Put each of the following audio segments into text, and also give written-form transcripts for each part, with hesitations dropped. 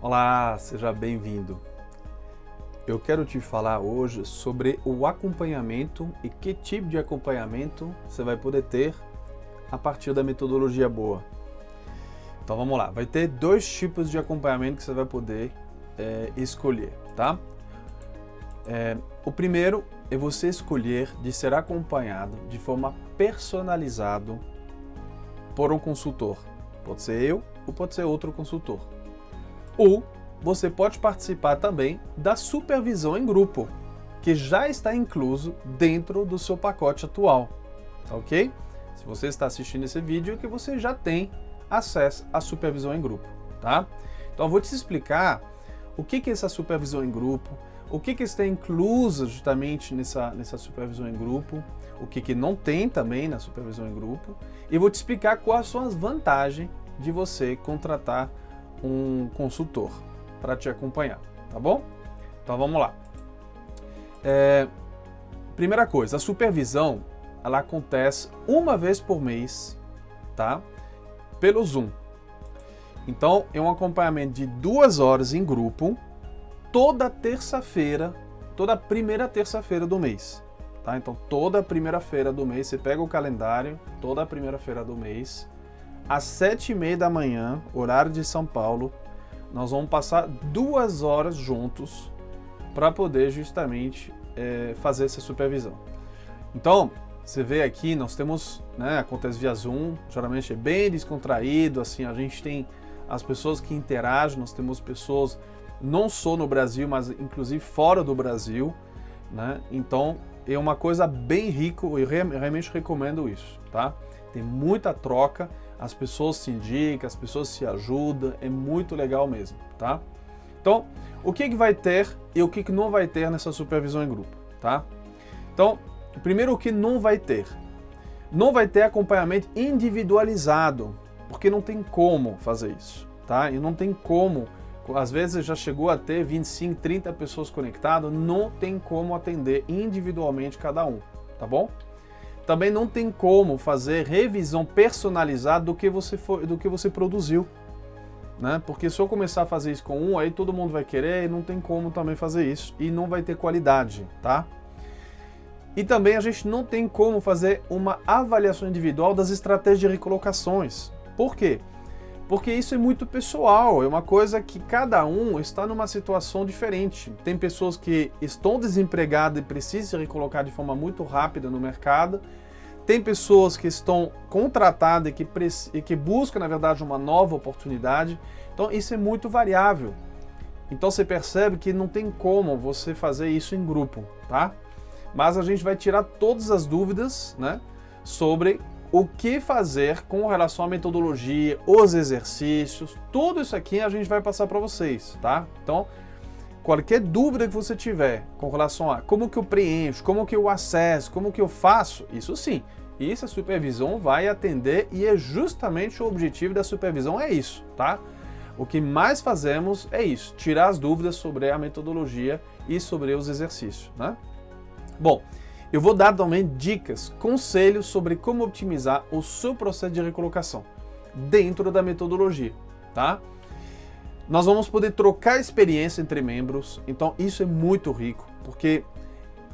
Olá, seja bem-vindo. Eu quero te falar hoje sobre o acompanhamento e que tipo de acompanhamento você vai poder ter a partir da metodologia boa. Então vamos lá, vai ter dois tipos de acompanhamento que você vai poder escolher, tá? O primeiro é você escolher de ser acompanhado de forma personalizada por um consultor. Pode ser eu ou pode ser outro consultor. Ou você pode participar também da supervisão em grupo, que já está incluso dentro do seu pacote atual, tá ok? Se você está assistindo esse vídeo, é que você já tem acesso à supervisão em grupo, tá? Então eu vou te explicar o que é essa supervisão em grupo, o que está incluso justamente nessa supervisão em grupo, o que não tem também na supervisão em grupo, e vou te explicar quais são as vantagens de você contratar um consultor para te acompanhar, tá bom? Então vamos lá. Primeira coisa, a supervisão ela acontece uma vez por mês, tá? Pelo Zoom. Então é um acompanhamento de 2 horas em grupo, toda terça-feira, toda primeira terça-feira do mês, tá? Então toda primeira-feira do mês, você pega o calendário, toda primeira-feira do mês, às 7h30 da manhã, horário de São Paulo, nós vamos passar 2 horas juntos para poder justamente fazer essa supervisão. Então, você vê aqui, nós temos, acontece via Zoom, geralmente é bem descontraído, assim, a gente tem as pessoas que interagem, nós temos pessoas não só no Brasil, mas inclusive fora do Brasil, né? Então, é uma coisa bem rica, eu realmente recomendo isso, tá? Tem muita troca, as pessoas se indicam, as pessoas se ajudam, é muito legal mesmo, tá? Então, o que vai ter e o que não vai ter nessa supervisão em grupo, tá? Então, primeiro o que não vai ter. Não vai ter acompanhamento individualizado, porque não tem como fazer isso, tá? E não tem como, às vezes já chegou a ter 25, 30 pessoas conectadas, não tem como atender individualmente cada um, tá bom? Também não tem como fazer revisão personalizada do que você produziu, né? Porque se eu começar a fazer isso com um, aí todo mundo vai querer e não tem como também fazer isso e não vai ter qualidade, tá? E também a gente não tem como fazer uma avaliação individual das estratégias de recolocações. Por quê? Porque isso é muito pessoal, é uma coisa que cada um está numa situação diferente. Tem pessoas que estão desempregadas e precisam se recolocar de forma muito rápida no mercado. Tem pessoas que estão contratadas e que buscam, na verdade, uma nova oportunidade. Então, isso é muito variável. Então, você percebe que não tem como você fazer isso em grupo, tá? Mas a gente vai tirar todas as dúvidas, né, sobre o que fazer com relação à metodologia, os exercícios, tudo isso aqui a gente vai passar para vocês, tá? Então, qualquer dúvida que você tiver com relação a como que eu preencho, como que eu acesso, como que eu faço, isso sim, isso a supervisão vai atender e é justamente o objetivo da supervisão é isso, tá? O que mais fazemos é isso, tirar as dúvidas sobre a metodologia e sobre os exercícios, né? Bom, eu vou dar também dicas, conselhos sobre como otimizar o seu processo de recolocação dentro da metodologia, tá? Nós vamos poder trocar experiência entre membros, então isso é muito rico, porque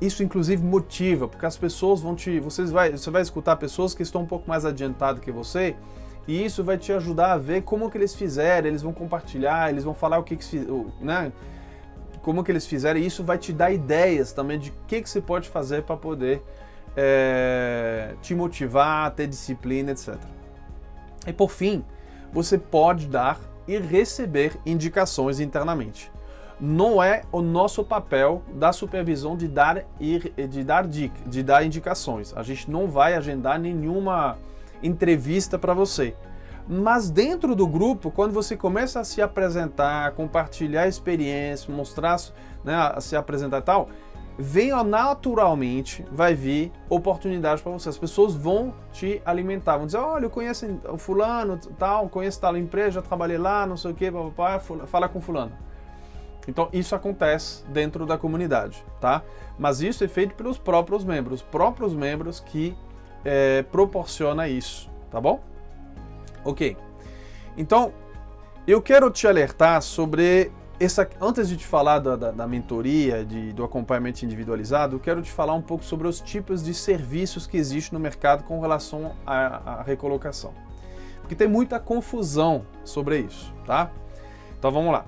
isso inclusive motiva, porque as pessoas você vai escutar pessoas que estão um pouco mais adiantadas que você, e isso vai te ajudar a ver como que eles fizeram, eles vão compartilhar, eles vão falar né? Como que eles fizeram, e isso vai te dar ideias também de o que você pode fazer para poder te motivar, ter disciplina, etc. E por fim, você pode dar e receber indicações internamente. Não é o nosso papel da supervisão de dar indicações. A gente não vai agendar nenhuma entrevista para você. Mas dentro do grupo, quando você começa a se apresentar, compartilhar a experiência, mostrar, né, a se apresentar e tal, naturalmente vai vir oportunidade para você. As pessoas vão te alimentar, vão dizer, olha, eu conheço o fulano, tal, conheço tal empresa, já trabalhei lá, não sei o que, papapá, fala com fulano. Então isso acontece dentro da comunidade, tá? Mas isso é feito pelos próprios membros que proporciona isso, tá bom? Ok, então eu quero te alertar sobre antes de te falar da mentoria, do acompanhamento individualizado, eu quero te falar um pouco sobre os tipos de serviços que existem no mercado com relação à recolocação. Porque tem muita confusão sobre isso, tá? Então vamos lá.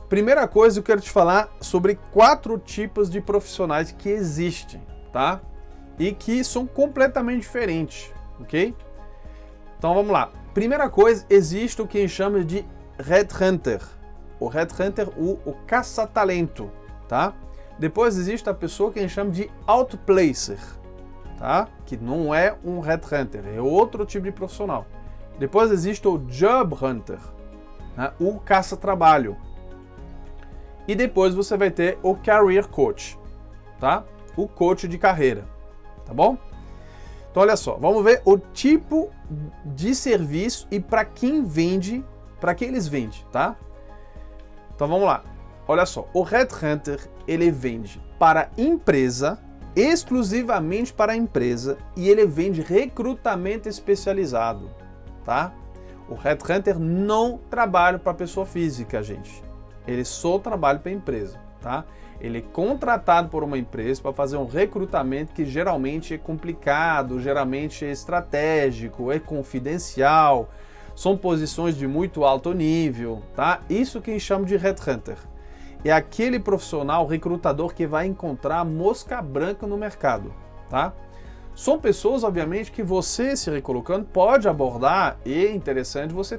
Primeira coisa, eu quero te falar sobre 4 tipos de profissionais que existem, tá? E que são completamente diferentes, ok? Então vamos lá. Primeira coisa, existe o que a gente chama de headhunter. O headhunter, o caça-talento, tá? Depois existe a pessoa que a gente chama de outplacer, tá? Que não é um headhunter, é outro tipo de profissional. Depois existe o job hunter, né? O caça-trabalho. E depois você vai ter o career coach, tá? O coach de carreira, tá bom? Então olha só, vamos ver o tipo de serviço e para quem vende, para que eles vendem, tá? Então vamos lá. Olha só, o headhunter, ele vende para empresa, exclusivamente para a empresa, e ele vende recrutamento especializado, tá? O headhunter não trabalha para pessoa física, gente. Ele só trabalha para a empresa, tá? Ele é contratado por uma empresa para fazer um recrutamento que geralmente é complicado, geralmente é estratégico, é confidencial, são posições de muito alto nível, tá? Isso que a gente chama de headhunter. É aquele profissional recrutador que vai encontrar mosca branca no mercado, tá? São pessoas, obviamente, que você, se recolocando, pode abordar e é interessante você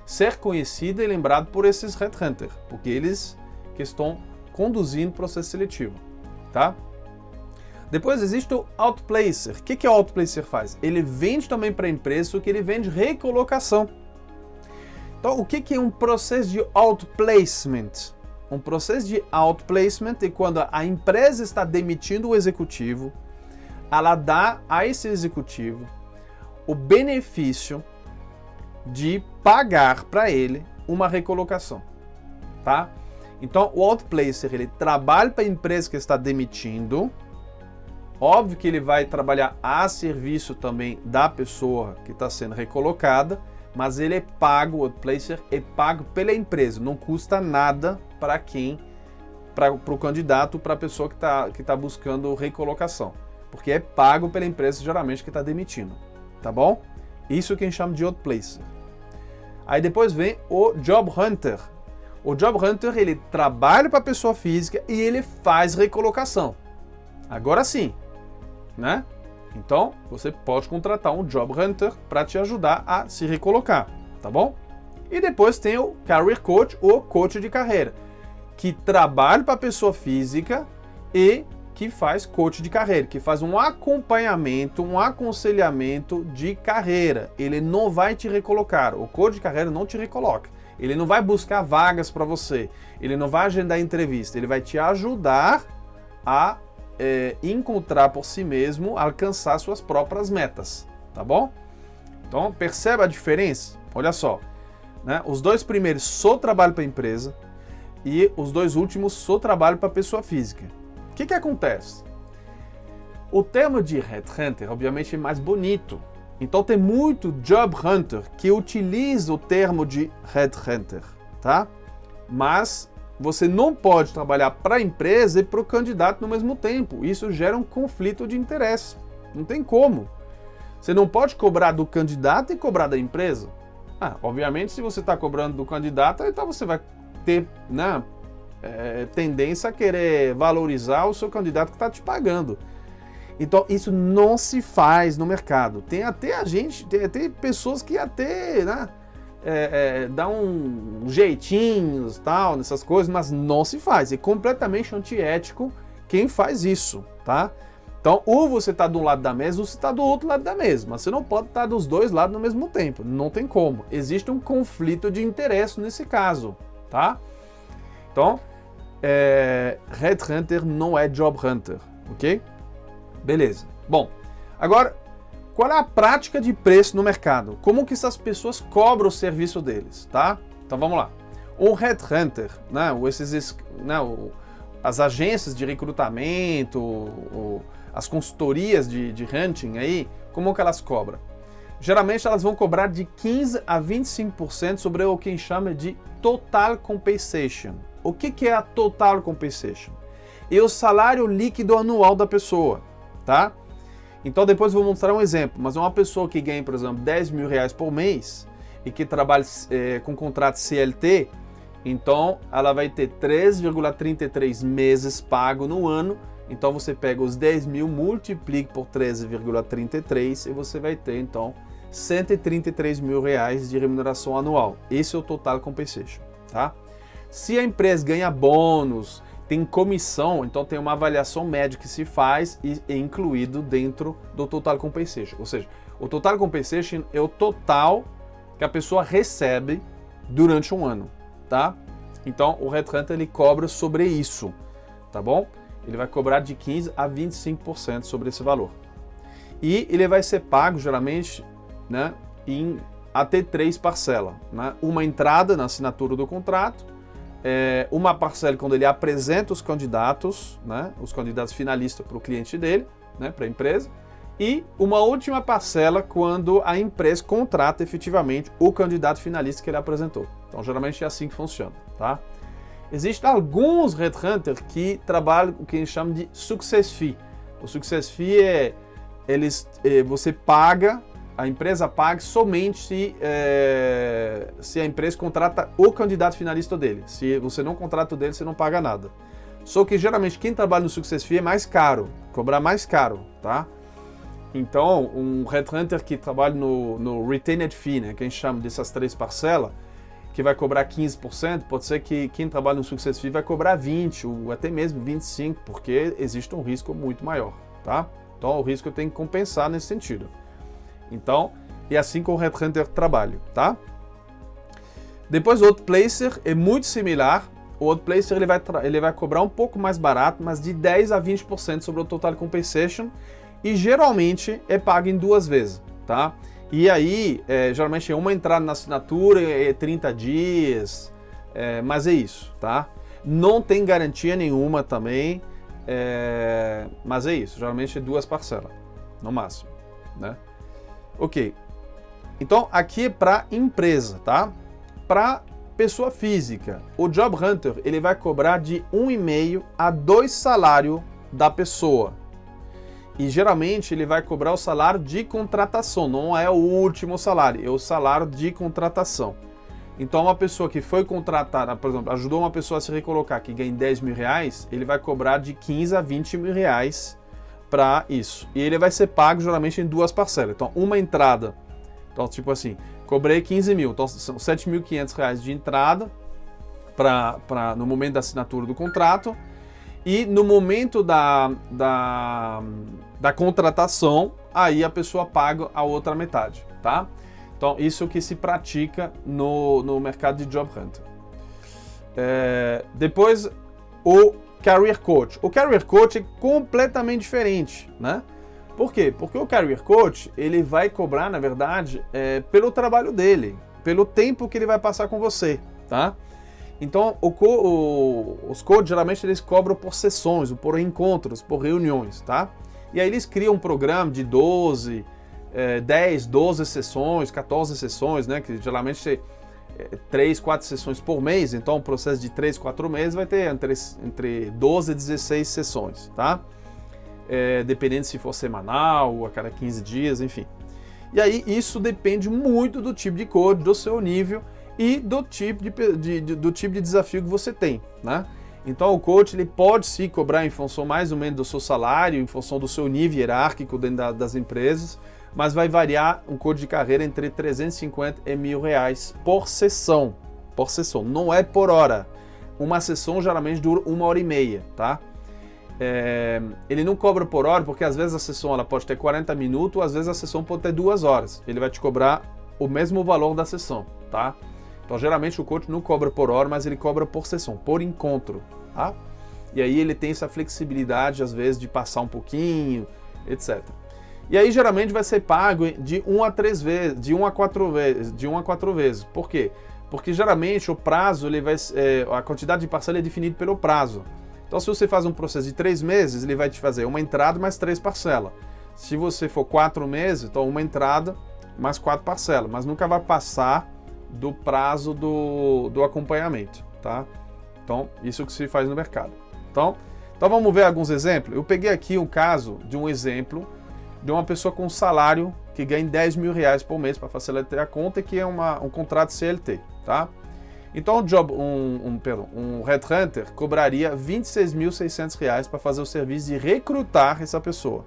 ser conhecido e lembrado por esses headhunters, porque eles que estão conduzindo o processo seletivo, tá? Depois existe o outplacer. O que o outplacer faz? Ele vende também para a empresa, só que ele vende recolocação. Então, o que é um processo de outplacement? Um processo de outplacement é quando a empresa está demitindo o executivo, ela dá a esse executivo o benefício de pagar para ele uma recolocação, tá? Então, o outplacer, ele trabalha para a empresa que está demitindo. Óbvio que ele vai trabalhar a serviço também da pessoa que está sendo recolocada, mas ele é pago, o outplacer é pago pela empresa, não custa nada para o candidato, para a pessoa que tá buscando recolocação, porque é pago pela empresa geralmente que está demitindo, tá bom? Isso que a gente chama de outplacer. Aí depois vem o job hunter. O job hunter, ele trabalha para a pessoa física e ele faz recolocação. Agora sim, né? Então, você pode contratar um job hunter para te ajudar a se recolocar, tá bom? E depois tem o career coach, ou coach de carreira, que trabalha para a pessoa física e que faz coach de carreira, que faz um acompanhamento, um aconselhamento de carreira. Ele não vai te recolocar, o coach de carreira não te recoloca. Ele não vai buscar vagas para você, ele não vai agendar entrevista, ele vai te ajudar a encontrar por si mesmo, alcançar suas próprias metas, tá bom? Então, perceba a diferença? Olha só, né? Os 2 primeiros só trabalham para a empresa e os 2 últimos só trabalham para a pessoa física. O que acontece? O termo de headhunter, obviamente, é mais bonito. Então, tem muito job hunter que utiliza o termo de headhunter, tá? Mas você não pode trabalhar para a empresa e para o candidato no mesmo tempo. Isso gera um conflito de interesse. Não tem como. Você não pode cobrar do candidato e cobrar da empresa. Obviamente, se você está cobrando do candidato, então você vai ter, né, tendência a querer valorizar o seu candidato que está te pagando. Então, isso não se faz no mercado. Tem até tem pessoas que até, né, dá um jeitinhos, tal, nessas coisas, mas não se faz. É completamente antiético quem faz isso, tá? Então, ou você está de um lado da mesa, ou você está do outro lado da mesa. Mas você não pode estar dos 2 lados no mesmo tempo. Não tem como. Existe um conflito de interesse nesse caso, tá? Então, headhunter não é job hunter, ok? Beleza. Bom, agora, qual é a prática de preço no mercado? Como que essas pessoas cobram o serviço deles, tá? Então vamos lá. O headhunter, né, as agências de recrutamento, as consultorias de hunting aí, como que elas cobram? geralmente elas vão cobrar de 15 a 25% sobre o que a gente chama de Total Compensation. O que é a Total Compensation? É o salário líquido anual da pessoa, tá? Então depois eu vou mostrar um exemplo, mas uma pessoa que ganha, por exemplo, 10 mil reais por mês e que trabalha com contrato CLT, então ela vai ter 3,33 meses pago no ano. Então você pega os 10 mil, multiplica por 13,33 e você vai ter então 133 mil reais de remuneração anual. Esse é o Total Compensation, tá? Se a empresa ganha bônus, tem comissão, então tem uma avaliação média que se faz e é incluído dentro do Total Compensation. Ou seja, o Total Compensation é o total que a pessoa recebe durante um ano, tá? Então o Headhunter ele cobra sobre isso, tá bom? Ele vai cobrar de 15 a 25% sobre esse valor. E ele vai ser pago geralmente, né, em até 3 parcelas, né? Uma entrada na assinatura do contrato, uma parcela quando ele apresenta os candidatos, né, os candidatos finalistas para o cliente dele, né, para a empresa, e uma última parcela quando a empresa contrata efetivamente o candidato finalista que ele apresentou. Então, geralmente é assim que funciona, tá? Existem alguns headhunters que trabalham o que a gente chama de success fee. O success fee você paga, a empresa paga somente se a empresa contrata o candidato finalista dele. Se você não contrata o dele, você não paga nada. Só que geralmente quem trabalha no success fee é mais caro, cobrar mais caro, tá? Então, um headhunter que trabalha no retained fee, né, que a gente chama dessas 3 parcelas, que vai cobrar 15%, pode ser que quem trabalha no Success Fee vai cobrar 20% ou até mesmo 25%, porque existe um risco muito maior, tá? Então o risco tem que compensar nesse sentido. Então, é assim que o Headhunter trabalha, tá? Depois o Outplacer é muito similar. O Outplacer ele vai cobrar um pouco mais barato, mas de 10 a 20% sobre o Total Compensation e geralmente é pago em 2 vezes, tá? E aí, geralmente é uma entrada na assinatura, é 30 dias, mas é isso, tá? Não tem garantia nenhuma também, mas é isso, geralmente é 2 parcelas, no máximo, né? Ok, então aqui é para empresa, tá? Para pessoa física, o Job Hunter ele vai cobrar de 1,5 a 2 salários da pessoa. E geralmente ele vai cobrar o salário de contratação, não é o último salário, é o salário de contratação. Então uma pessoa que foi contratada, por exemplo, ajudou uma pessoa a se recolocar que ganha 10 mil reais, ele vai cobrar de 15 a 20 mil reais para isso. E ele vai ser pago geralmente em 2 parcelas. Então uma entrada, então tipo assim, cobrei 15 mil, então são 7.500 reais de entrada no momento da assinatura do contrato. E no momento da contratação, aí a pessoa paga a outra metade, tá? Então, isso é o que se pratica no mercado de Job Hunter. Depois, o Career Coach. O Career Coach é completamente diferente, né? Por quê? Porque o Career Coach, ele vai cobrar, na verdade, pelo trabalho dele, pelo tempo que ele vai passar com você, tá? Então, os coaches, geralmente, eles cobram por sessões, por encontros, por reuniões, tá? E aí eles criam um programa de 10, 12 sessões, 14 sessões, né? Que geralmente 3, 4 sessões por mês. Então, um processo de 3, 4 meses vai ter entre 12 e 16 sessões, tá? Dependendo se for semanal ou a cada 15 dias, enfim. E aí, isso depende muito do tipo de coach, do seu nível e do tipo de desafio que você tem, né? Então o coach ele pode se cobrar em função mais ou menos do seu salário, em função do seu nível hierárquico dentro das empresas, mas vai variar um coach de carreira entre 350 e R$1.000 por sessão, não é por hora. Uma sessão geralmente dura 1h30, tá? Ele não cobra por hora porque às vezes a sessão ela pode ter 40 minutos, ou às vezes a sessão pode ter 2 horas. Ele vai te cobrar o mesmo valor da sessão, tá? Então, geralmente, o coach não cobra por hora, mas ele cobra por sessão, por encontro, tá? E aí ele tem essa flexibilidade, às vezes, de passar um pouquinho, etc. E aí, geralmente, vai ser pago de 1 a 3 vezes, de 1 a 4 vezes. Por quê? Porque, geralmente, o prazo, a quantidade de parcela é definida pelo prazo. Então, se você faz um processo de 3 meses, ele vai te fazer uma entrada mais 3 parcelas. Se você for 4 meses, então uma entrada mais 4 parcelas, mas nunca vai passar do prazo do acompanhamento, tá? Então, isso que se faz no mercado. Então vamos ver alguns exemplos. Eu peguei aqui um caso de um exemplo de uma pessoa com salário que ganha 10 mil reais por mês para facilitar a conta, que é um contrato CLT, tá? Então um headhunter cobraria 26.600 reais para fazer o serviço de recrutar essa pessoa,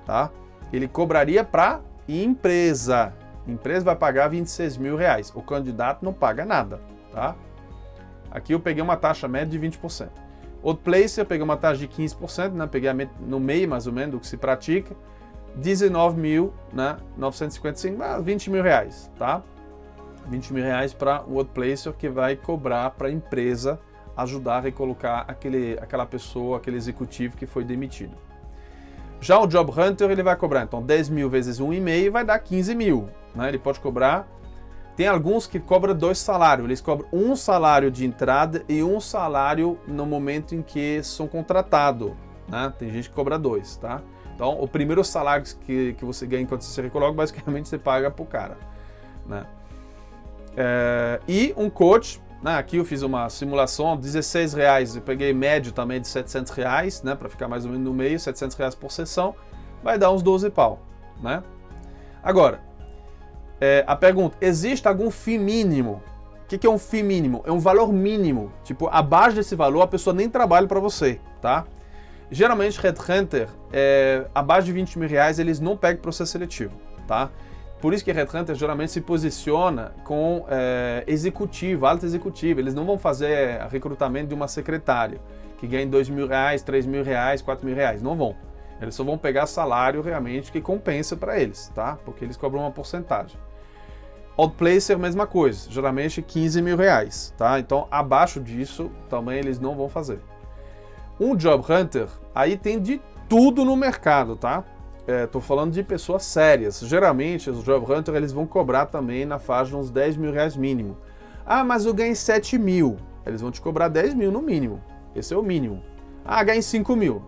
tá? Ele cobraria para empresa. A empresa vai pagar 26 mil reais. O candidato não paga nada, tá? Aqui eu peguei uma taxa média de 20%. Outro placer, eu peguei uma taxa de 15%, né? Peguei no meio mais ou menos do que se pratica. 19.955, né? 20 mil reais, tá? 20 mil reais para o outro placer que vai cobrar para a empresa ajudar a recolocar aquela pessoa, aquele executivo que foi demitido. Já o Job Hunter, ele vai cobrar, então, 10 mil vezes 1,5 vai dar 15 mil, né? Ele pode cobrar. Tem alguns que cobram 2 salários, eles cobram um salário de entrada e um salário no momento em que são contratados, né? Tem gente que cobra 2, tá? Então, o primeiro salário que você ganha enquanto você se recoloca, basicamente você paga pro cara, né? E um coach, né? Aqui eu fiz uma simulação, 16 reais, eu peguei médio também de 700 reais, né? Para ficar mais ou menos no meio, 700 reais por sessão, vai dar uns 12 pau, né? Agora, a pergunta, existe algum fee mínimo? O que é um fee mínimo? É um valor mínimo, tipo, abaixo desse valor a pessoa nem trabalha para você, tá? Geralmente, headhunter, abaixo de 20 mil reais, eles não pegam processo seletivo, tá? Por isso que headhunter geralmente se posiciona com executivo, alto executivo. Eles não vão fazer recrutamento de uma secretária que ganha 2 mil reais, 3 mil reais, 4 mil reais. Não vão. Eles só vão pegar salário realmente que compensa para eles, tá? Porque eles cobram uma porcentagem. Outplacer, mesma coisa. Geralmente 15 mil reais, tá? Então, abaixo disso, também eles não vão fazer. Um Job Hunter, aí tem de tudo no mercado, tá? Estou falando de pessoas sérias. Geralmente, os Job Hunter, eles vão cobrar também na faixa de uns 10 mil reais mínimo. Ah, mas eu ganhei 7 mil. Eles vão te cobrar 10 mil no mínimo. Esse é o mínimo. Ah, ganhei 5 mil.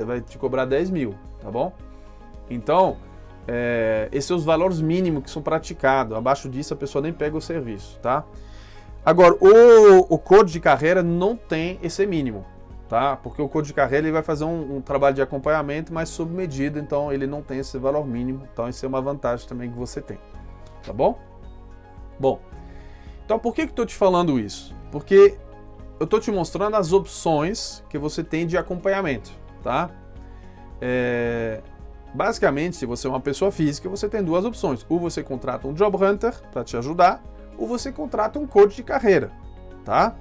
Vai te cobrar 10 mil, tá bom? Então, esses são os valores mínimos que são praticados. Abaixo disso, a pessoa nem pega o serviço, tá? Agora, o coach de carreira não tem esse mínimo, tá? Porque o coach de carreira ele vai fazer um trabalho de acompanhamento, mas sob medida, então ele não tem esse valor mínimo. Então, isso é uma vantagem também que você tem, tá bom? Bom, então por que eu estou te falando isso? Porque eu estou te mostrando as opções que você tem de acompanhamento, tá? Basicamente, se você é uma pessoa física, você tem duas opções. Ou você contrata um Job Hunter para te ajudar, ou você contrata um coach de carreira, tá?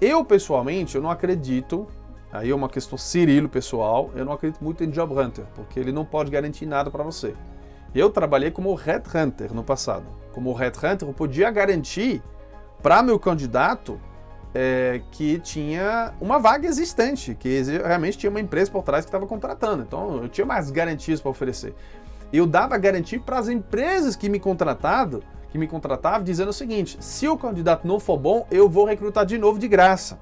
Eu, pessoalmente, eu não acredito, aí é uma questão Cirilo pessoal, eu não acredito muito em Job Hunter, porque ele não pode garantir nada para você. Eu trabalhei como Headhunter no passado. Como Headhunter, eu podia garantir para meu candidato que tinha uma vaga existente, que realmente tinha uma empresa por trás que estava contratando. Então, eu tinha mais garantias para oferecer. Eu dava garantia para as empresas que me contratavam, dizendo o seguinte: se o candidato não for bom, eu vou recrutar de novo de graça.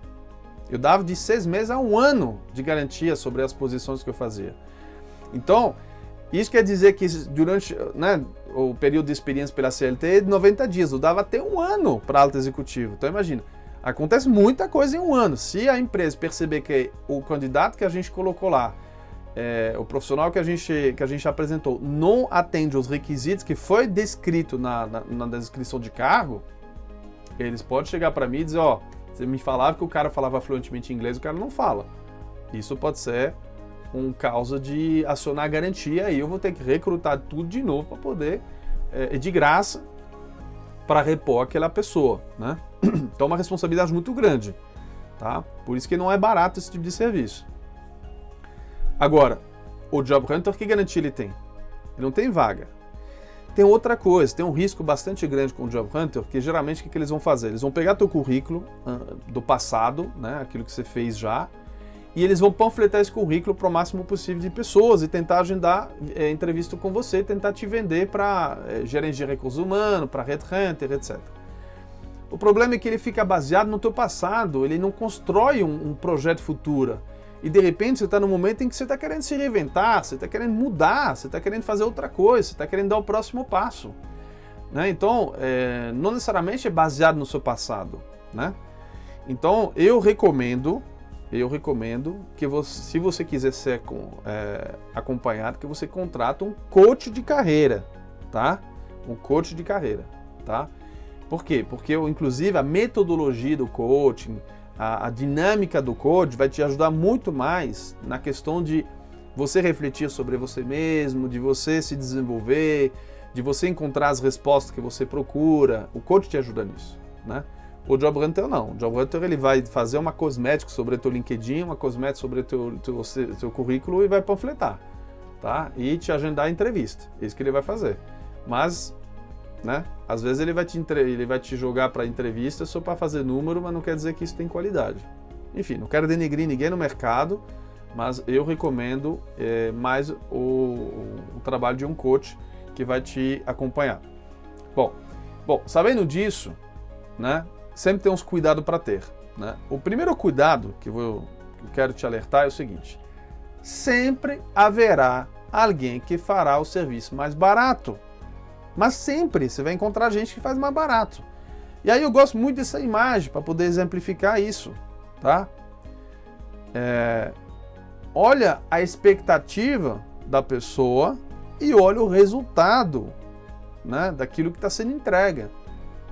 Eu dava de 6 meses a 1 ano de garantia sobre as posições que eu fazia. Então, isso quer dizer que durante o período de experiência pela CLT é de 90 dias, eu dava até 1 ano para alto executivo. Então, imagina, acontece muita coisa em 1 ano. Se a empresa perceber que o candidato que a gente colocou lá, o profissional que a gente apresentou, não atende os requisitos que foi descrito na descrição de cargo, eles podem chegar para mim e dizer: ó, você me falava que o cara falava fluentemente inglês, o cara não fala. Isso pode ser causa de acionar a garantia e eu vou ter que recrutar tudo de novo para poder, de graça, para repor aquela pessoa, né? Então é uma responsabilidade muito grande, tá? Por isso que não é barato esse tipo de serviço. Agora, o Job Hunter, que garantia ele tem? Ele não tem vaga. Tem outra coisa, tem um risco bastante grande com o Job Hunter, que geralmente o que eles vão fazer? Eles vão pegar teu currículo do passado, né, aquilo que você fez já, e eles vão panfletar esse currículo para o máximo possível de pessoas e tentar agendar entrevista com você, tentar te vender para gerente de recursos humanos, para Headhunter, etc. O problema é que ele fica baseado no teu passado, ele não constrói um projeto futuro. e de repente você está no momento em que você está querendo se reinventar, você está querendo mudar, você está querendo fazer outra coisa, você está querendo dar o próximo passo. Né? Então, não necessariamente é baseado no seu passado. Né? Então, eu recomendo que você, se você quiser ser acompanhado, que você contrate um coach de carreira, tá? Um coach de carreira, tá? Por quê? Porque, inclusive, a metodologia do coaching, a dinâmica do coach vai te ajudar muito mais na questão de você refletir sobre você mesmo, de você se desenvolver, de você encontrar as respostas que você procura. O coach te ajuda nisso, né? O Job Hunter não. O Job Hunter ele vai fazer uma cosmética sobre o teu LinkedIn, uma cosmética sobre o teu currículo e vai panfletar, tá? E te agendar a entrevista. É isso que ele vai fazer. Mas, né? Às vezes ele vai te jogar para entrevista só para fazer número, mas não quer dizer que isso tem qualidade. Enfim, não quero denegrir ninguém no mercado, mas eu recomendo mais o trabalho de um coach que vai te acompanhar. Bom, sabendo disso, né? Sempre tem uns cuidados para ter. Né? O primeiro cuidado que eu quero te alertar é o seguinte: sempre haverá alguém que fará o serviço mais barato. Mas sempre você vai encontrar gente que faz mais barato. E aí eu gosto muito dessa imagem para poder exemplificar isso. Tá? Olha a expectativa da pessoa e olha o resultado, né, daquilo que está sendo entregue.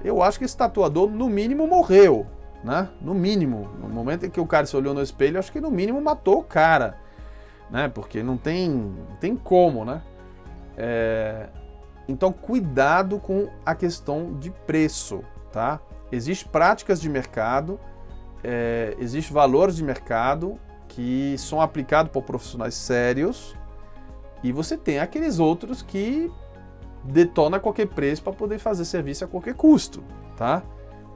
Eu acho que esse tatuador, no mínimo, morreu, né? No mínimo. No momento em que o cara se olhou no espelho, eu acho que no mínimo matou o cara, né? Porque não tem como, né? Então, cuidado com a questão de preço, tá? Existem práticas de mercado, existem valores de mercado que são aplicados por profissionais sérios e você tem aqueles outros que detona qualquer preço para poder fazer serviço a qualquer custo, tá?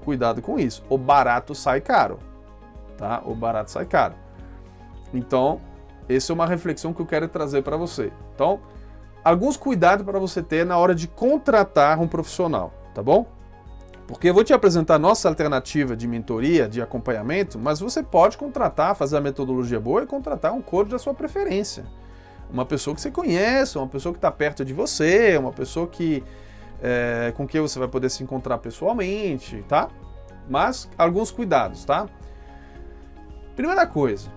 Cuidado com isso. O barato sai caro, tá? O barato sai caro. Então, essa é uma reflexão que eu quero trazer para você. Então, alguns cuidados para você ter na hora de contratar um profissional, tá bom? Porque eu vou te apresentar a nossa alternativa de mentoria, de acompanhamento, mas você pode contratar, fazer a metodologia boa e contratar um coach da sua preferência. Uma pessoa que você conhece, uma pessoa que está perto de você, uma pessoa com quem você vai poder se encontrar pessoalmente, tá? Mas alguns cuidados, tá? Primeira coisa,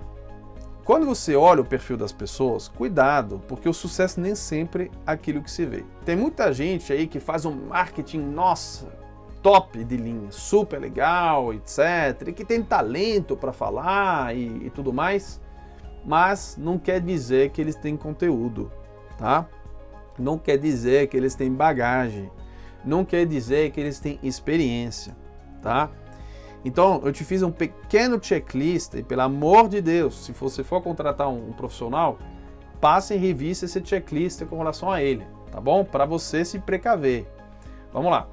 quando você olha o perfil das pessoas, cuidado, porque o sucesso nem sempre é aquilo que se vê. Tem muita gente aí que faz um marketing, nossa, top de linha, super legal, etc, e que tem talento para falar e tudo mais, mas não quer dizer que eles têm conteúdo, tá? Não quer dizer que eles têm bagagem, não quer dizer que eles têm experiência, tá? Então, eu te fiz um pequeno checklist e, pelo amor de Deus, se você for contratar um profissional, passe em revista esse checklist com relação a ele, tá bom? Para você se precaver. Vamos lá.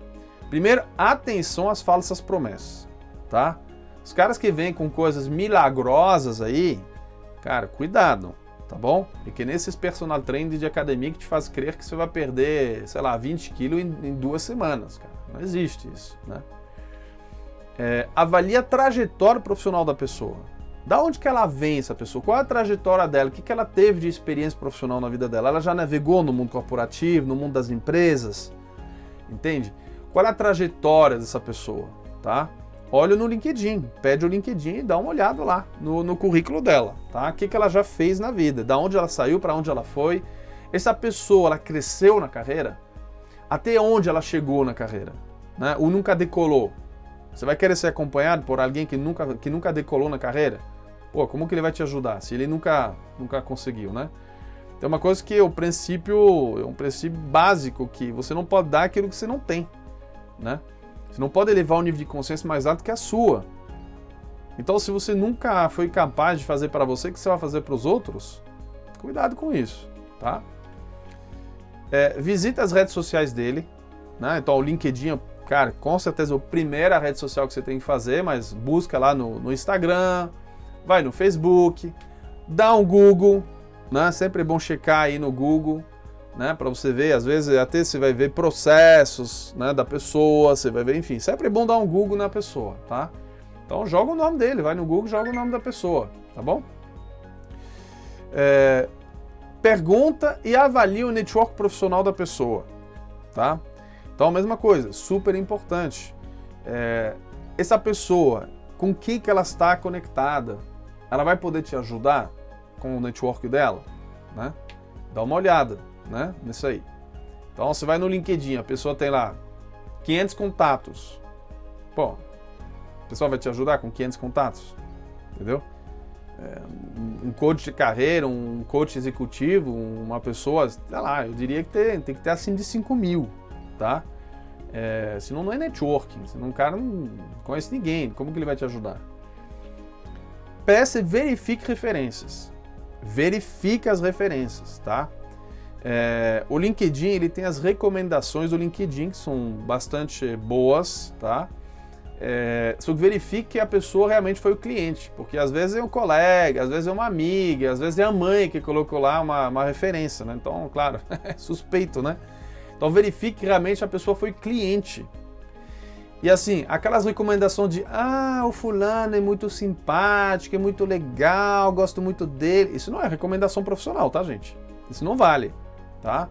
Primeiro, atenção às falsas promessas, tá? Os caras que vêm com coisas milagrosas aí, cara, cuidado, tá bom? E que nesses personal trainers de academia que te faz crer que você vai perder, sei lá, 20 quilos em 2 semanas, cara. Não existe isso, né? Avalie a trajetória profissional da pessoa. Da onde que ela vem, essa pessoa? Qual é a trajetória dela? O que ela teve de experiência profissional na vida dela? Ela já navegou no mundo corporativo, no mundo das empresas? Entende? Qual é a trajetória dessa pessoa, tá? Olha no LinkedIn, pede o LinkedIn e dá uma olhada lá no currículo dela, tá? O que ela já fez na vida, da onde ela saiu, para onde ela foi. Essa pessoa, ela cresceu na carreira? Até onde ela chegou na carreira? Né? Ou nunca decolou? Você vai querer ser acompanhado por alguém que nunca decolou na carreira? Pô, como que ele vai te ajudar se ele nunca conseguiu, né? Tem uma coisa que é um princípio básico, que você não pode dar aquilo que você não tem, né? Você não pode elevar um nível de consciência mais alto que a sua. Então, se você nunca foi capaz de fazer para você, o que você vai fazer para os outros? Cuidado com isso, tá? Visita as redes sociais dele, né? Então, o LinkedIn, cara, com certeza é a primeira rede social que você tem que fazer, mas busca lá no Instagram, vai no Facebook, dá um Google, né? Sempre é bom checar aí no Google, né? Para você ver, às vezes até você vai ver processos, né, da pessoa, você vai ver, enfim, sempre é bom dar um Google na pessoa, tá? Então joga o nome dele, vai no Google, joga o nome da pessoa, tá bom? pergunta e avalia o network profissional da pessoa, tá? Então, a mesma coisa, super importante. Essa pessoa, com quem que ela está conectada, ela vai poder te ajudar com o network dela, né? Dá uma olhada, né, nisso aí. Então, você vai no LinkedIn, a pessoa tem lá 500 contatos. Pô, a pessoa vai te ajudar com 500 contatos, entendeu? Um coach de carreira, um coach executivo, uma pessoa, sei lá, eu diria que tem que ter acima de 5.000, tá? Senão não é networking, senão o cara não conhece ninguém, como que ele vai te ajudar? Peça e verifique referências. Verifique as referências, tá? O LinkedIn, ele tem as recomendações do LinkedIn, que são bastante boas, tá? Só que verifique que a pessoa realmente foi o cliente, porque às vezes é um colega, às vezes é uma amiga, às vezes é a mãe que colocou lá uma referência, né? Então, claro, é suspeito, né? Então verifique que realmente a pessoa foi cliente. E assim, aquelas recomendações de o fulano é muito simpático, é muito legal, gosto muito dele. Isso não é recomendação profissional, tá, gente? Isso não vale, tá?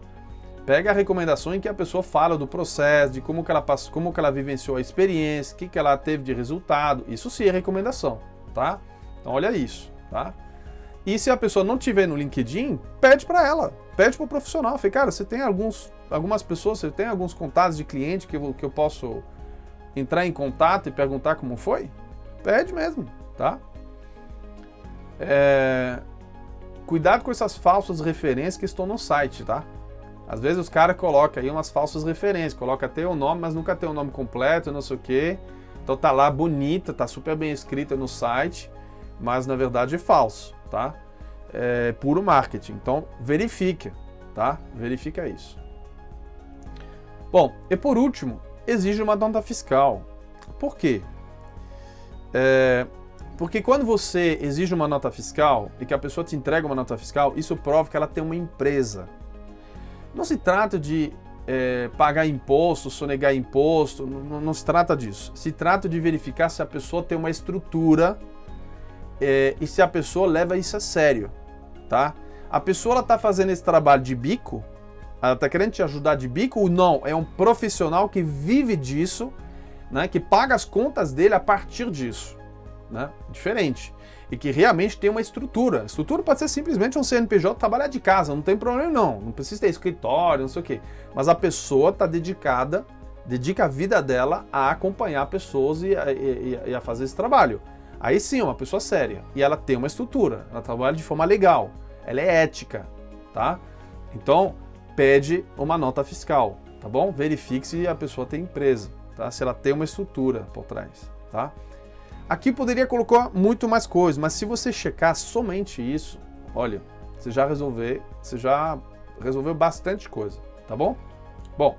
Pega a recomendação em que a pessoa fala do processo, de como que ela vivenciou a experiência, o que ela teve de resultado. Isso sim é recomendação, tá? Então olha isso, tá? E se a pessoa não tiver no LinkedIn, pede para ela, pede para o profissional. Fala, cara, você tem algumas pessoas, você tem alguns contatos de cliente que eu posso entrar em contato e perguntar como foi? Pede mesmo, tá? Cuidado com essas falsas referências que estão no site, tá? Às vezes os caras colocam aí umas falsas referências, colocam até o nome, mas nunca tem o nome completo, não sei o quê. Então tá lá bonita, tá super bem escrita no site, mas na verdade é falso, tá? É puro marketing. Então verifica, tá? Verifica isso. Bom, e por último, exige uma nota fiscal. Por quê? Porque quando você exige uma nota fiscal e que a pessoa te entrega uma nota fiscal, isso prova que ela tem uma empresa. Não se trata de pagar imposto, sonegar imposto, não se trata disso. Se trata de verificar se a pessoa tem uma estrutura e se a pessoa leva isso a sério, tá? A pessoa está fazendo esse trabalho de bico, ela está querendo te ajudar de bico ou não? É um profissional que vive disso, né, que paga as contas dele a partir disso, né? Diferente. E que realmente tem uma estrutura. A estrutura pode ser simplesmente um CNPJ trabalhar de casa, não tem problema não precisa ter escritório, não sei o quê. Mas a pessoa está dedica a vida dela a acompanhar pessoas e a fazer esse trabalho. Aí sim, é uma pessoa séria. E ela tem uma estrutura, ela trabalha de forma legal, ela é ética, tá? Então, pede uma nota fiscal, tá bom? Verifique se a pessoa tem empresa, tá? Se ela tem uma estrutura por trás, tá? Aqui poderia colocar muito mais coisas, mas se você checar somente isso, olha, você já resolveu bastante coisa, tá bom? Bom,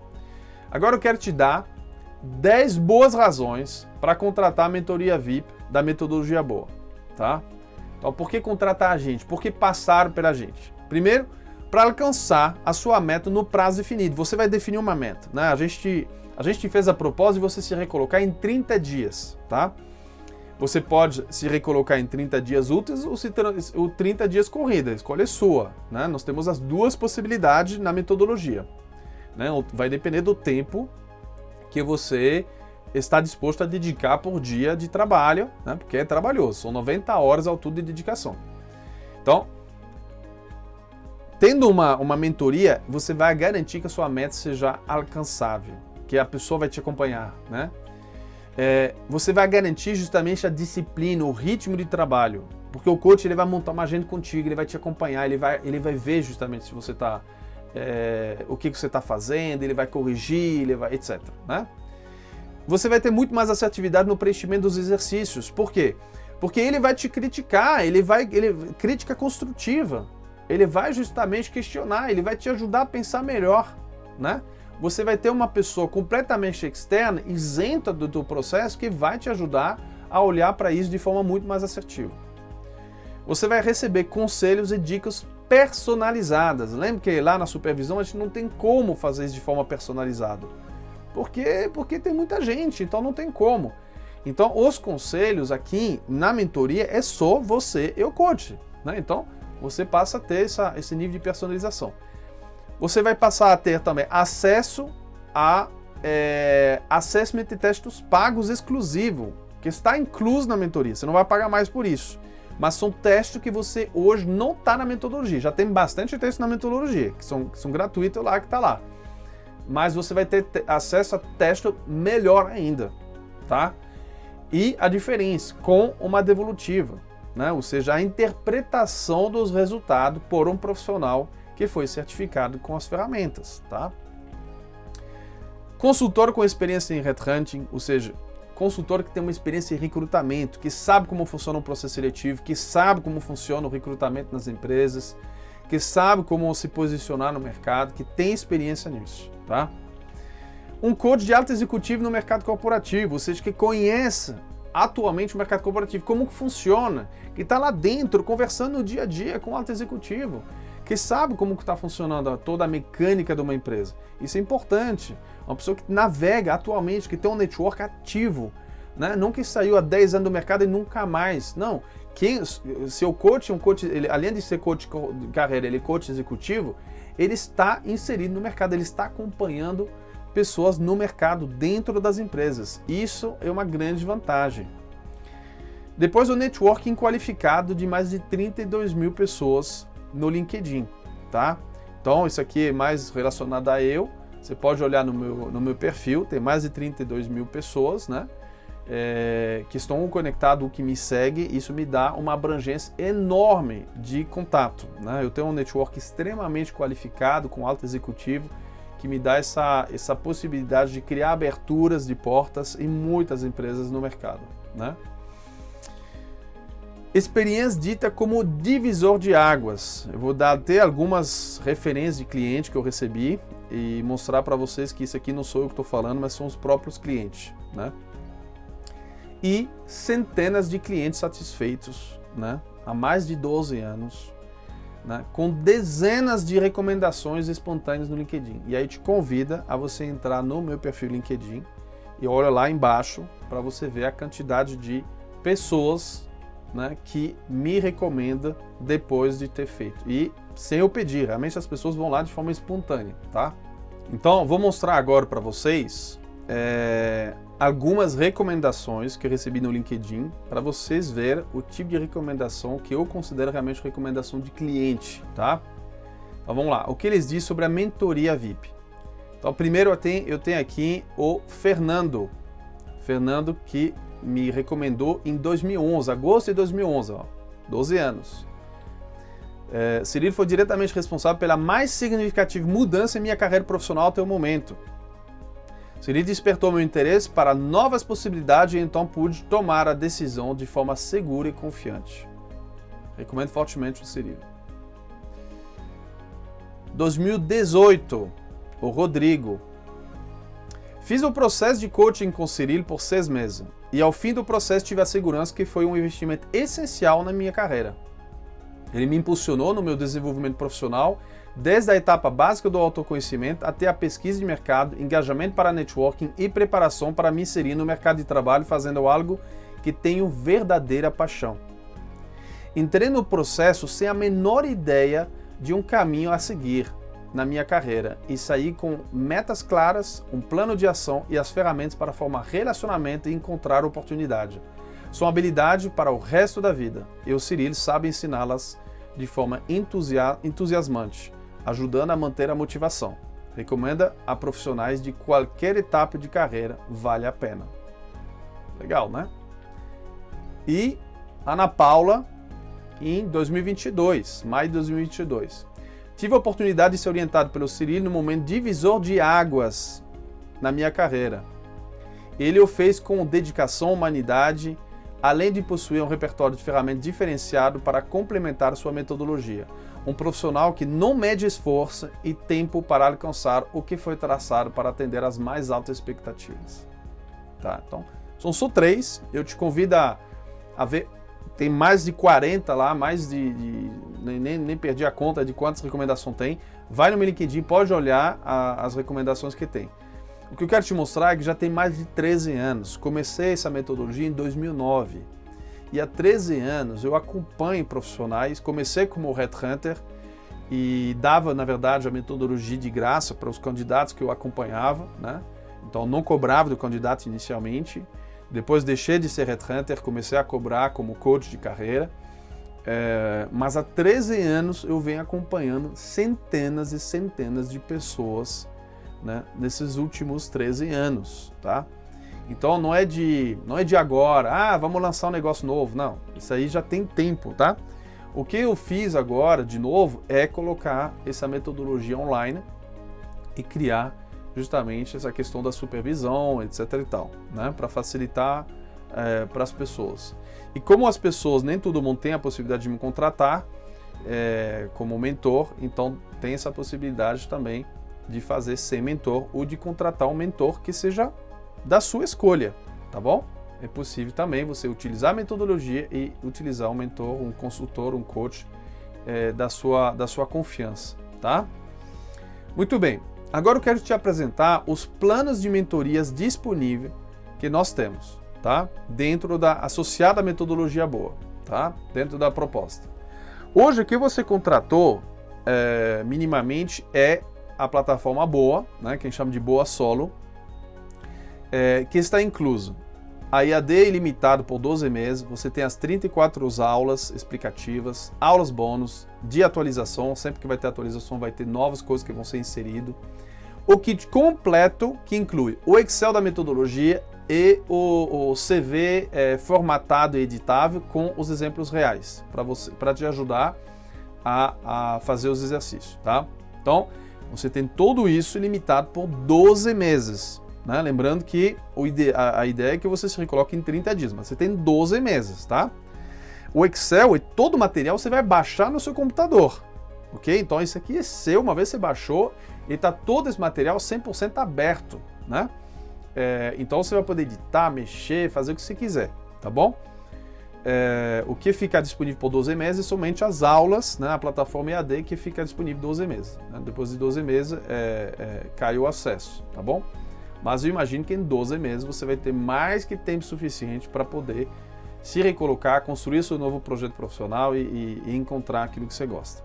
agora eu quero te dar 10 boas razões para contratar a mentoria VIP da Metodologia Boa, tá? Então, por que contratar a gente? Por que passar pela gente? Primeiro, para alcançar a sua meta no prazo definido. Você vai definir uma meta, né? A gente fez a proposta de você se recolocar em 30 dias, tá? Você pode se recolocar em 30 dias úteis ou 30 dias corrida, a escolha é sua, né? Nós temos as duas possibilidades na metodologia, né? Vai depender do tempo que você está disposto a dedicar por dia de trabalho, né? Porque é trabalhoso, são 90 horas ao todo de dedicação. Então, tendo uma mentoria, você vai garantir que a sua meta seja alcançável, que a pessoa vai te acompanhar, né? Você vai garantir justamente a disciplina, o ritmo de trabalho, porque o coach ele vai montar uma agenda contigo, ele vai te acompanhar, ele vai ver justamente se você está, o que você está fazendo, ele vai corrigir, etc. Né? Você vai ter muito mais assertividade no preenchimento dos exercícios. Por quê? Porque ele vai te criticar, crítica construtiva, ele vai justamente questionar, ele vai te ajudar a pensar melhor, né? Você vai ter uma pessoa completamente externa, isenta do teu processo, que vai te ajudar a olhar para isso de forma muito mais assertiva. Você vai receber conselhos e dicas personalizadas. Lembra que lá na supervisão a gente não tem como fazer isso de forma personalizada. Porque tem muita gente, então não tem como. Então os conselhos aqui na mentoria é só você e o coach, né? Então você passa a ter esse nível de personalização. Você vai passar a ter também acesso a assessment de textos pagos exclusivo, que está incluso na mentoria. Você não vai pagar mais por isso. Mas são testes que você hoje não está na metodologia. Já tem bastante texto na metodologia, que são gratuitos lá, que está lá. Mas você vai ter acesso a texto melhor ainda, tá? E a diferença com uma devolutiva, né? Ou seja, a interpretação dos resultados por um profissional que foi certificado com as ferramentas, tá? Consultor com experiência em headhunting, ou seja, consultor que tem uma experiência em recrutamento, que sabe como funciona um processo seletivo, que sabe como funciona o recrutamento nas empresas, que sabe como se posicionar no mercado, que tem experiência nisso, tá? Um coach de alto executivo no mercado corporativo, ou seja, que conheça atualmente o mercado corporativo, como que funciona, que está lá dentro, conversando no dia a dia com o alto executivo, que sabe como está funcionando toda a mecânica de uma empresa. Isso é importante. Uma pessoa que navega atualmente, que tem um network ativo, né? Não que saiu há 10 anos do mercado e nunca mais. Não. Seu coach, ele, além de ser coach de carreira, ele é coach executivo, ele está inserido no mercado, ele está acompanhando pessoas no mercado, dentro das empresas. Isso é uma grande vantagem. Depois, o networking qualificado de mais de 32 mil pessoas no LinkedIn, tá? Então, isso aqui é mais relacionado a eu. Você pode olhar no meu perfil, tem mais de 32 mil pessoas, né? Que estão conectados, que me segue. Isso me dá uma abrangência enorme de contato, né? Eu tenho um network extremamente qualificado, com alto executivo, que me dá essa possibilidade de criar aberturas de portas em muitas empresas no mercado, né? Experiência dita como divisor de águas. Eu vou dar até algumas referências de cliente que eu recebi e mostrar para vocês que isso aqui não sou eu que estou falando, mas são os próprios clientes, né? E centenas de clientes satisfeitos, né? Há mais de 12 anos, né? Com dezenas de recomendações espontâneas no LinkedIn. E aí te convida a você entrar no meu perfil LinkedIn e olha lá embaixo para você ver a quantidade de pessoas, né, que me recomenda depois de ter feito. E sem eu pedir, realmente as pessoas vão lá de forma espontânea, tá? Então, vou mostrar agora para vocês algumas recomendações que eu recebi no LinkedIn para vocês verem o tipo de recomendação que eu considero realmente recomendação de cliente, tá? Então, vamos lá. O que eles dizem sobre a mentoria VIP? Então, primeiro eu tenho aqui o Fernando. Fernando que me recomendou em 2011, agosto de 2011, ó, 12 anos. Cirilo foi diretamente responsável pela mais significativa mudança em minha carreira profissional até o momento. Cirilo despertou meu interesse para novas possibilidades e então pude tomar a decisão de forma segura e confiante. Recomendo fortemente o Cirilo. 2018, o Rodrigo. Fiz o processo de coaching com Cirilo por 6 meses e ao fim do processo tive a segurança que foi um investimento essencial na minha carreira. Ele me impulsionou no meu desenvolvimento profissional, desde a etapa básica do autoconhecimento até a pesquisa de mercado, engajamento para networking e preparação para me inserir no mercado de trabalho fazendo algo que tenho verdadeira paixão. Entrei no processo sem a menor ideia de um caminho a seguir na minha carreira e saí com metas claras, um plano de ação e as ferramentas para formar relacionamento e encontrar oportunidade. São habilidade para o resto da vida e o Cirilo sabe ensiná-las de forma entusiasmante, ajudando a manter a motivação. Recomenda a profissionais de qualquer etapa de carreira, vale a pena. Legal, né? E Ana Paula, em 2022, maio de 2022. Tive a oportunidade de ser orientado pelo Cirilo no momento divisor de águas na minha carreira. Ele o fez com dedicação, humanidade, além de possuir um repertório de ferramentas diferenciado para complementar sua metodologia. Um profissional que não mede esforço e tempo para alcançar o que foi traçado para atender às mais altas expectativas. Tá, então, são só 3. Eu te convido a ver. Tem mais de 40 lá, nem perdi a conta de quantas recomendações tem. Vai no meu LinkedIn, pode olhar as recomendações que tem. O que eu quero te mostrar é que já tem mais de 13 anos. Comecei essa metodologia em 2009. e há 13 anos eu acompanho profissionais. Comecei como headhunter e dava, na verdade, a metodologia de graça para os candidatos que eu acompanhava, né? Então não cobrava do candidato inicialmente. Depois deixei de ser headhunter, comecei a cobrar como coach de carreira. Mas há 13 anos eu venho acompanhando centenas e centenas de pessoas, né, nesses últimos 13 anos, tá? Então não é de agora, vamos lançar um negócio novo, não. Isso aí já tem tempo, tá? O que eu fiz agora, de novo, é colocar essa metodologia online e criar justamente essa questão da supervisão, etc e tal, né, para facilitar para as pessoas. E como as pessoas, nem todo mundo tem a possibilidade de me contratar como mentor, então tem essa possibilidade também de fazer ser mentor ou de contratar um mentor que seja da sua escolha, tá bom? É possível também você utilizar a metodologia e utilizar um mentor, um consultor, um coach da sua confiança, tá? Muito bem, agora eu quero te apresentar os planos de mentorias disponíveis que nós temos, tá? Dentro associada à metodologia boa, tá? Dentro da proposta. Hoje o que você contratou minimamente é a plataforma Boa, né? Que a gente chama de Boa Solo, que está incluso a EAD ilimitado por 12 meses, você tem as 34 aulas explicativas, aulas bônus, de atualização, sempre que vai ter atualização vai ter novas coisas que vão ser inseridas, o kit completo que inclui o Excel da metodologia e o CV formatado e editável com os exemplos reais, para te ajudar a fazer os exercícios, tá? Então, você tem tudo isso ilimitado por 12 meses. Né? Lembrando que a ideia é que você se recoloque em 30 dias, mas você tem 12 meses, tá? O Excel e todo o material você vai baixar no seu computador, ok? Então isso aqui é seu, uma vez você baixou, e está todo esse material 100% aberto, né? Então você vai poder editar, mexer, fazer o que você quiser, tá bom? O que fica disponível por 12 meses é somente as aulas, né? A plataforma EAD que fica disponível 12 meses. Né? Depois de 12 meses cai o acesso, tá bom? Mas eu imagino que em 12 meses você vai ter mais que tempo suficiente para poder se recolocar, construir seu novo projeto profissional e encontrar aquilo que você gosta.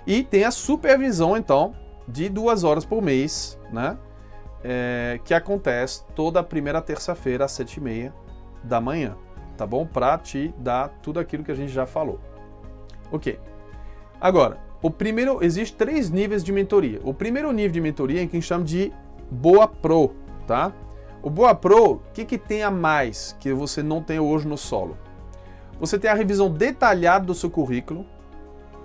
E tem a supervisão, então, de 2 horas por mês, né? Que acontece toda a primeira terça-feira às 7h30 da manhã, tá bom? Para te dar tudo aquilo que a gente já falou. Ok. Agora, existe 3 níveis de mentoria. O primeiro nível de mentoria é que a gente chama de Boa Pro, tá? O Boa Pro, o que tem a mais que você não tem hoje no solo? Você tem a revisão detalhada do seu currículo,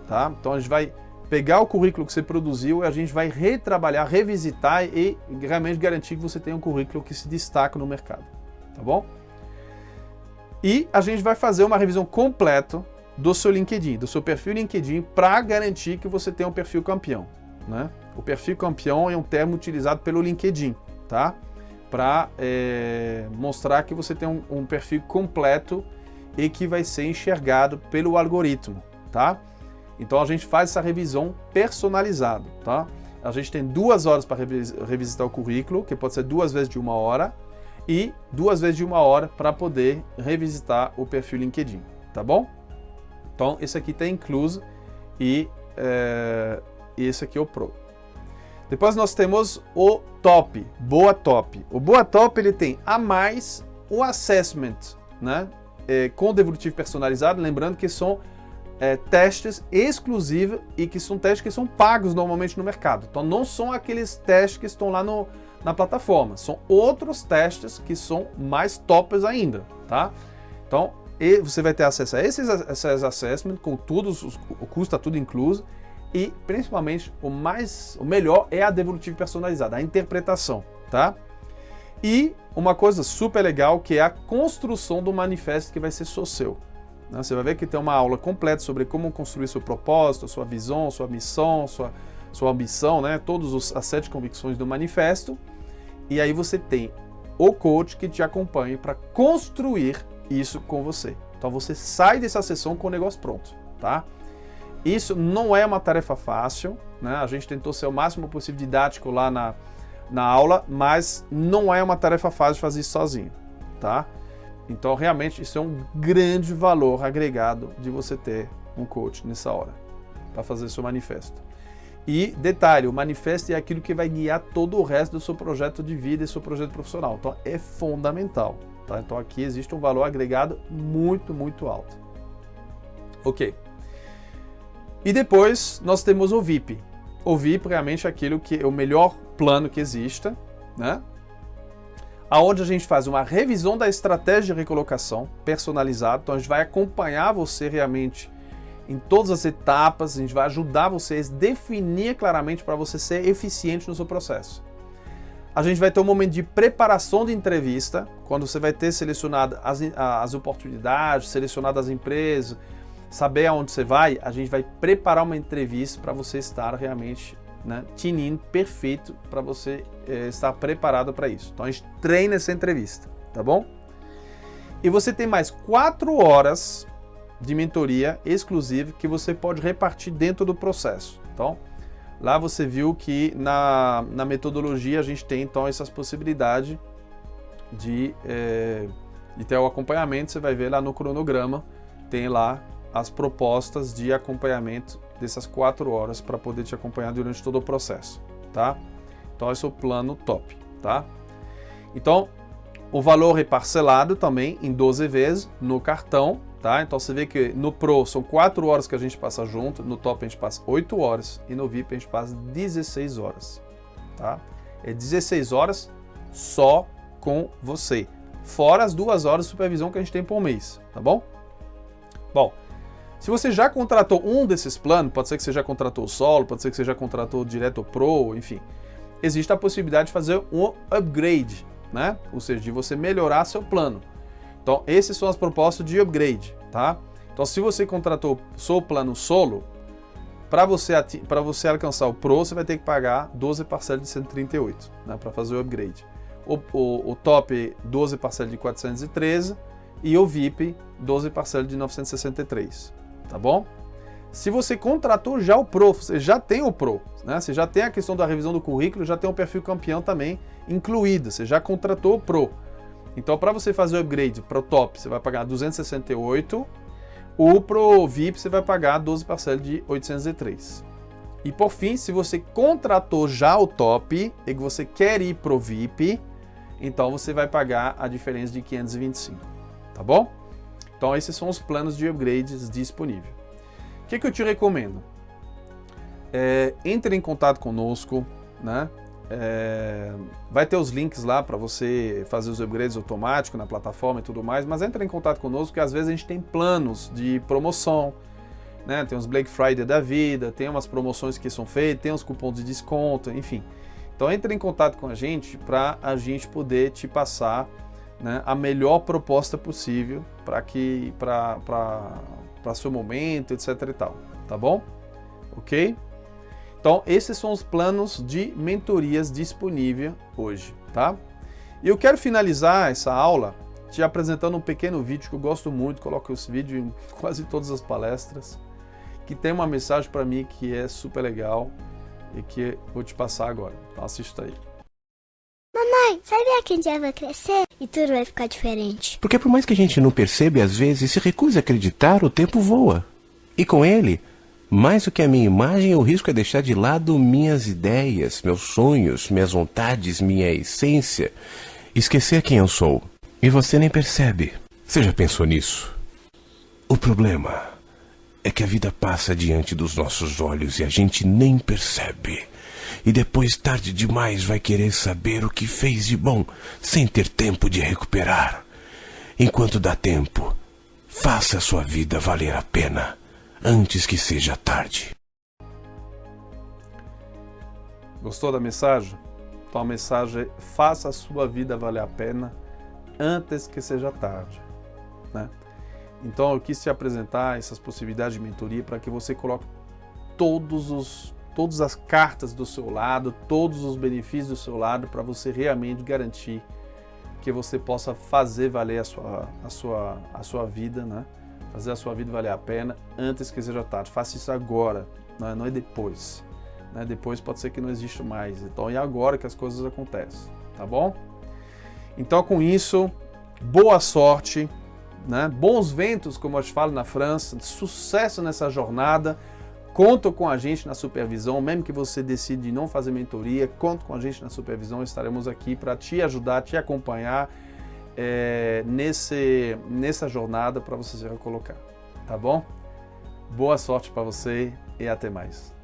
tá? Então a gente vai pegar o currículo que você produziu e a gente vai retrabalhar, revisitar e realmente garantir que você tenha um currículo que se destaca no mercado, tá bom? E a gente vai fazer uma revisão completa do seu LinkedIn, do seu perfil LinkedIn, para garantir que você tenha um perfil campeão, né? O perfil campeão é um termo utilizado pelo LinkedIn, tá? Para mostrar que você tem um perfil completo e que vai ser enxergado pelo algoritmo, tá? Então a gente faz essa revisão personalizada, tá? A gente tem 2 horas para revisitar o currículo, que pode ser 2 vezes de 1 hora, e 2 vezes de 1 hora para poder revisitar o perfil LinkedIn, tá bom? Então esse aqui está incluso e esse aqui é o Pro. Depois nós temos o Top, Boa Top. O Boa Top ele tem a mais o assessment, né? Com devolutivo personalizado, lembrando que são testes exclusivos e que são testes que são pagos normalmente no mercado. Então não são aqueles testes que estão lá na plataforma, são outros testes que são mais tops ainda, tá? Então você vai ter acesso a esses assessments com tudo, o custo está tudo incluso. E, principalmente, o melhor é a devolutiva personalizada, a interpretação, tá? E uma coisa super legal que é a construção do manifesto que vai ser só seu. Né? Você vai ver que tem uma aula completa sobre como construir seu propósito, sua visão, sua missão, sua ambição, né? Todas as 7 convicções do manifesto. E aí você tem o coach que te acompanha para construir isso com você. Então você sai dessa sessão com o negócio pronto, tá? Isso não é uma tarefa fácil, né? A gente tentou ser o máximo possível didático lá na aula, mas não é uma tarefa fácil fazer isso sozinho, tá? Então, realmente, isso é um grande valor agregado de você ter um coach nessa hora, para fazer seu manifesto. E, detalhe, o manifesto é aquilo que vai guiar todo o resto do seu projeto de vida e seu projeto profissional. Então, é fundamental. Tá? Então, aqui existe um valor agregado muito, muito alto. Ok. E depois, nós temos o VIP. O VIP realmente é aquilo que é o melhor plano que exista, né? Aonde a gente faz uma revisão da estratégia de recolocação personalizada. Então, a gente vai acompanhar você realmente em todas as etapas, a gente vai ajudar vocês a definir claramente para você ser eficiente no seu processo. A gente vai ter um momento de preparação de entrevista, quando você vai ter selecionado as oportunidades, selecionado as empresas, saber aonde você vai, a gente vai preparar uma entrevista para você estar realmente, né, tinindo perfeito para você estar preparado para isso. Então a gente treina essa entrevista, tá bom? E você tem mais 4 horas de mentoria exclusiva que você pode repartir dentro do processo. Então, lá você viu que na metodologia a gente tem então essas possibilidades de ter o acompanhamento. Você vai ver lá no cronograma, tem lá as propostas de acompanhamento dessas 4 horas para poder te acompanhar durante todo o processo, tá? Então esse é o plano top, tá? Então, o valor é parcelado também em 12 vezes no cartão, tá? Então você vê que no Pro são 4 horas que a gente passa junto, no Top a gente passa 8 horas e no VIP a gente passa 16 horas, tá? É 16 horas só com você, fora as 2 horas de supervisão que a gente tem por mês, tá bom? Bom, se você já contratou um desses planos, pode ser que você já contratou o Solo, pode ser que você já contratou direto o Pro, enfim, existe a possibilidade de fazer um upgrade, né? Ou seja, de você melhorar seu plano. Então, essas são as propostas de upgrade, tá? Então, se você contratou o seu plano Solo, para você alcançar o Pro, você vai ter que pagar 12 parcelas de 138, né? Para fazer o upgrade. O Top, 12 parcelas de 413 e o VIP, 12 parcelas de 963, tá bom? Se você contratou já o Pro, você já tem o Pro, né? Você já tem a questão da revisão do currículo, já tem o perfil campeão também incluído, você já contratou o Pro. Então, para você fazer o upgrade para o Top, você vai pagar 268, o Pro VIP você vai pagar 12 parcelas de 803. E por fim, se você contratou já o Top e que você quer ir para o VIP, então você vai pagar a diferença de 525, tá bom? Então, esses são os planos de upgrades disponíveis. O que eu te recomendo? Entre em contato conosco, né? Vai ter os links lá para você fazer os upgrades automáticos na plataforma e tudo mais, mas entre em contato conosco, porque às vezes a gente tem planos de promoção, né? Tem os Black Friday da vida, tem umas promoções que são feitas, tem os cupons de desconto, enfim. Então entre em contato com a gente para a gente poder te passar, né, a melhor proposta possível para seu momento, etc e tal, tá bom? Ok? Então, esses são os planos de mentorias disponíveis hoje, tá? E eu quero finalizar essa aula te apresentando um pequeno vídeo que eu gosto muito, coloco esse vídeo em quase todas as palestras, que tem uma mensagem para mim que é super legal e que eu vou te passar agora. Então, assista aí. Mamãe, sabia que um dia vai crescer e tudo vai ficar diferente? Porque por mais que a gente não perceba e às vezes se recuse a acreditar, o tempo voa. E com ele, mais do que a minha imagem, o risco é deixar de lado minhas ideias, meus sonhos, minhas vontades, minha essência. Esquecer quem eu sou. E você nem percebe. Você já pensou nisso? O problema é que a vida passa diante dos nossos olhos e a gente nem percebe. E depois, tarde demais, vai querer saber o que fez de bom, sem ter tempo de recuperar. Enquanto dá tempo, faça a sua vida valer a pena, antes que seja tarde. Gostou da mensagem? Então a mensagem é: faça a sua vida valer a pena antes que seja tarde, né? Então eu quis te apresentar essas possibilidades de mentoria para que você coloque todas as cartas do seu lado, todos os benefícios do seu lado, para você realmente garantir que você possa fazer valer a sua vida, né? Fazer a sua vida valer a pena antes que seja tarde. Faça isso agora, né? Não é depois, né? Depois pode ser que não exista mais. Então é agora que as coisas acontecem, tá bom? Então com isso boa sorte, né? Bons ventos, como eu te falo na França, sucesso nessa jornada. Conta com a gente na supervisão, mesmo que você decide não fazer mentoria, conta com a gente na supervisão, estaremos aqui para te ajudar, te acompanhar nessa jornada para você se recolocar, tá bom? Boa sorte para você e até mais.